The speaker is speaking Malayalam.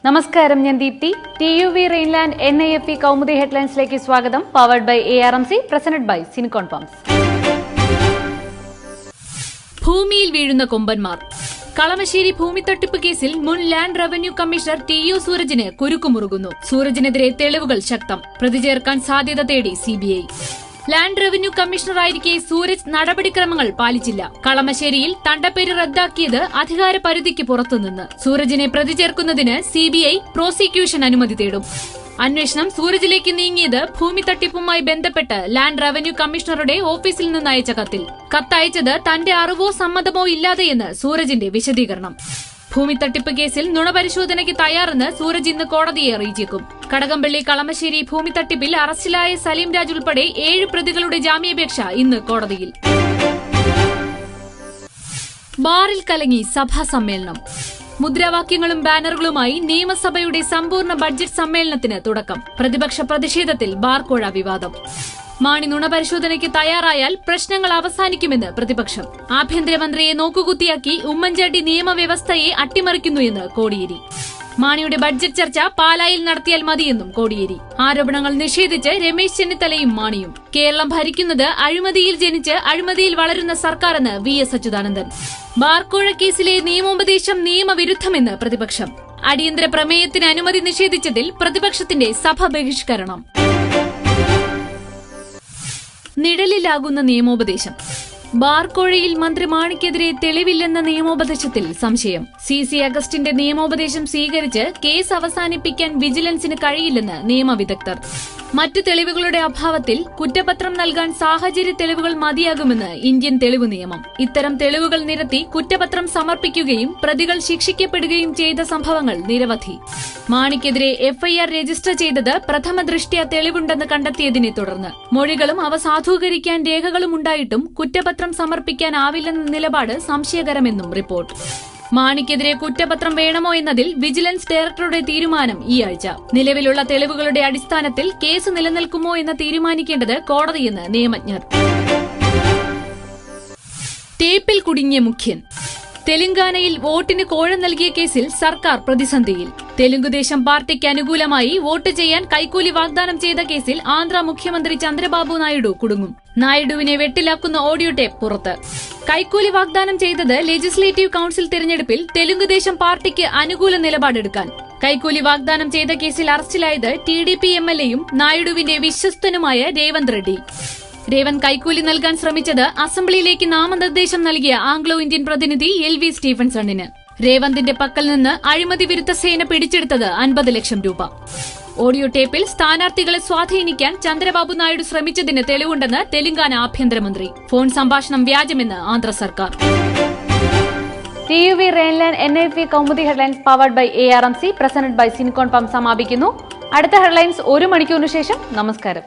നമസ്കാരം, ഞാൻ Deepthi. TUV Rheinland NIFE Kaumudi ഹെഡ്ലൈൻസിലേക്ക് സ്വാഗതം. Powered by ARMC, presented by സിനിക്കോൺ പംപ്സ്. ഭൂമിയിൽ വീഴുന്ന കൊമ്പന്മാർ. കളമശ്ശേരി ഭൂമി തട്ടിപ്പ് കേസിൽ മുൻ ലാൻഡ് റവന്യൂ കമ്മീഷണർ TU സൂരജിന് കുരുക്കുമുറുകുന്നു. സൂരജിനെതിരെ തെളിവുകൾ ശക്തം. പ്രതി ചേർക്കാൻ സാധ്യത തേടി CBI. ലാൻഡ് റവന്യൂ കമ്മീഷണറായിരിക്കെ സൂരജ് നടപടിക്രമങ്ങൾ പാലിച്ചില്ല. കളമശ്ശേരിയിൽ തണ്ടപ്പേര് റദ്ദാക്കിയത് അധികാര പരിധിക്ക് പുറത്തുനിന്ന്. സൂരജിനെ പ്രതി ചേർക്കുന്നതിന് CBI പ്രോസിക്യൂഷൻ അനുമതി തേടും. അന്വേഷണം സൂരജിലേക്ക് നീങ്ങിയത് ഭൂമി തട്ടിപ്പുമായി ബന്ധപ്പെട്ട് ലാൻഡ് റവന്യൂ കമ്മീഷണറുടെ ഓഫീസിൽ നിന്ന് അയച്ച കത്തിൽ. കത്തയച്ചത് തന്റെ അറിവോ സമ്മതമോ ഇല്ലാതെയെന്ന് സൂരജിന്റെ വിശദീകരണം. ഭൂമി തട്ടിപ്പ് കേസിൽ നുണപരിശോധനയ്ക്ക് തയ്യാറെന്ന് സൂരജ് ഇന്ന് കോടതിയെ അറിയിച്ചേക്കും. കടകംപള്ളി കളമശ്ശേരി ഭൂമി തട്ടിപ്പിൽ അറസ്റ്റിലായ സലീം രാജ് ഉൾപ്പെടെ 7 പ്രതികളുടെ ജാമ്യാപേക്ഷ ഇന്ന് കോടതിയിൽ. ബാറിൽ കലങ്ങി സഭാ സമ്മേളനം. മുദ്രാവാക്യങ്ങളും ബാനറുകളുമായി നിയമസഭയുടെ സമ്പൂർണ്ണ ബഡ്ജറ്റ് സമ്മേളനത്തിന് തുടക്കം. പ്രതിപക്ഷ പ്രതിഷേധത്തിൽ ബാർക്കോഴ വിവാദം. മാണി നുണപരിശോധനയ്ക്ക് തയ്യാറായാൽ പ്രശ്നങ്ങൾ അവസാനിക്കുമെന്ന് പ്രതിപക്ഷം. ആഭ്യന്തരമന്ത്രിയെ നോക്കുകുത്തിയാക്കി ഉമ്മൻചാണ്ടി നിയമവ്യവസ്ഥയെ അട്ടിമറിക്കുന്നു എന്ന് കോടിയേരി. മാണിയുടെ ബഡ്ജറ്റ് ചർച്ച പാലായിൽ നടത്തിയാൽ മതിയെന്നും കോടിയേരി. ആരോപണങ്ങൾ നിഷേധിച്ച് രമേശ് ചെന്നിത്തലയും മാണിയും. കേരളം ഭരിക്കുന്നത് അഴിമതിയിൽ ജനിച്ച് അഴിമതിയിൽ വളരുന്ന സർക്കാരെന്ന് VS അച്യുതാനന്ദൻ. ബാർക്കോഴ കേസിലെ നിയമോപദേശം നിയമവിരുദ്ധമെന്ന് പ്രതിപക്ഷം. അടിയന്തര പ്രമേയത്തിന് അനുമതി നിഷേധിച്ചതിൽ പ്രതിപക്ഷത്തിന്റെ സഭ ബഹിഷ്കരണം. നിഴലിലാകുന്ന നിയമോപദേശം. ബാർക്കോഴയിൽ മന്ത്രി മാണിക്കെതിരെ തെളിവില്ലെന്ന നിയമോപദേശത്തിൽ സംശയം. CC അഗസ്റ്റിന്റെ നിയമോപദേശം സ്വീകരിച്ച് കേസ് അവസാനിപ്പിക്കാൻ വിജിലൻസിന് കഴിയില്ലെന്ന് നിയമവിദഗ്ധർ. മറ്റു തെളിവുകളുടെ അഭാവത്തിൽ കുറ്റപത്രം നൽകാൻ സാഹചര്യ തെളിവുകൾ മതിയാകുമെന്ന് ഇന്ത്യൻ തെളിവ് നിയമം. ഇത്തരം തെളിവുകൾ നിരത്തി കുറ്റപത്രം സമർപ്പിക്കുകയും പ്രതികൾ ശിക്ഷിക്കപ്പെടുകയും ചെയ്ത സംഭവങ്ങൾ നിരവധി. മാണിക്കെതിരെ FIR രജിസ്റ്റർ ചെയ്തത് പ്രഥമ ദൃഷ്ട്യാ തെളിവുണ്ടെന്ന് കണ്ടെത്തിയതിനെ തുടർന്ന്. മൊഴികളും അവ സാധൂകരിക്കാൻ രേഖകളും ഉണ്ടായിട്ടും കുറ്റപത്രം സമർപ്പിക്കാനാവില്ലെന്ന നിലപാട് സംശയകരമെന്നും റിപ്പോർട്ട്. മാണിക്കെതിരെ കുറ്റപത്രം വേണമോ എന്നതിൽ വിജിലൻസ് ഡയറക്ടറുടെ തീരുമാനം ഈ ആഴ്ച. നിലവിലുള്ള തെളിവുകളുടെ അടിസ്ഥാനത്തിൽ കേസ് നിലനിൽക്കുമോ എന്ന് തീരുമാനിക്കേണ്ടത് കോടതിയെന്ന് നിയമജ്ഞർ. ടേപ്പിൽ കുടുങ്ങിയ മുഖ്യൻ. തെലങ്കാനയിൽ വോട്ടിന് കോഴ നൽകിയ കേസിൽ സർക്കാർ പ്രതിസന്ധിയിൽ. തെലുങ്കുദേശം പാർട്ടിക്ക് അനുകൂലമായി വോട്ട് ചെയ്യാൻ കൈക്കൂലി വാഗ്ദാനം ചെയ്ത കേസിൽ ആന്ധ്ര മുഖ്യമന്ത്രി ചന്ദ്രബാബു നായിഡു കുടുങ്ങും. നായിഡുവിനെ വെട്ടിലാക്കുന്ന ഓഡിയോ ടേപ്പ് പുറത്ത്. കൈക്കൂലി വാഗ്ദാനം ചെയ്തത് ലെജിസ്ലേറ്റീവ് കൌൺസിൽ തിരഞ്ഞെടുപ്പിൽ തെലുങ്കുദേശം പാർട്ടിക്ക് അനുകൂല നിലപാടെടുക്കാൻ. കൈക്കൂലി വാഗ്ദാനം ചെയ്ത കേസിൽ അറസ്റ്റിലായത് TDP MLAയും നായിഡുവിന്റെ വിശ്വസ്തനുമായ രേവന്ത് റെഡ്ഡി. രേവന്ത് കൈക്കൂലി നൽകാൻ ശ്രമിച്ചത് അസംബ്ലിയിലേക്ക് നാമനിർദ്ദേശം നൽകിയ ആംഗ്ലോ ഇന്ത്യൻ പ്രതിനിധി LV സ്റ്റീഫൻസണിന്. രേവന്തിന്റെ പക്കൽ നിന്ന് അഴിമതി വിരുദ്ധ സേന പിടിച്ചെടുത്തത് 50 ലക്ഷം രൂപ. ഓഡിയോ ടേപ്പിൽ സ്ഥാനാർത്ഥികളെ സ്വാധീനിക്കാൻ ചന്ദ്രബാബു നായിഡു ശ്രമിച്ചതിന് തെളിവുണ്ടെന്ന് തെലങ്കാന ആഭ്യന്തരമന്ത്രി. ഫോൺ സംഭാഷണം വ്യാജമെന്ന് ആന്ധ്ര സർക്കാർ. TUV Rheinland NIFE Kaumudi headlines powered by ARMC, presented by സിനിക്കോൺ പംപ്സ് സമാപിക്കുന്നു. അടുത്ത ഹെഡ്ലൈൻസ് 1 മണിക്കൂറിന് ശേഷം. നമസ്കാരം.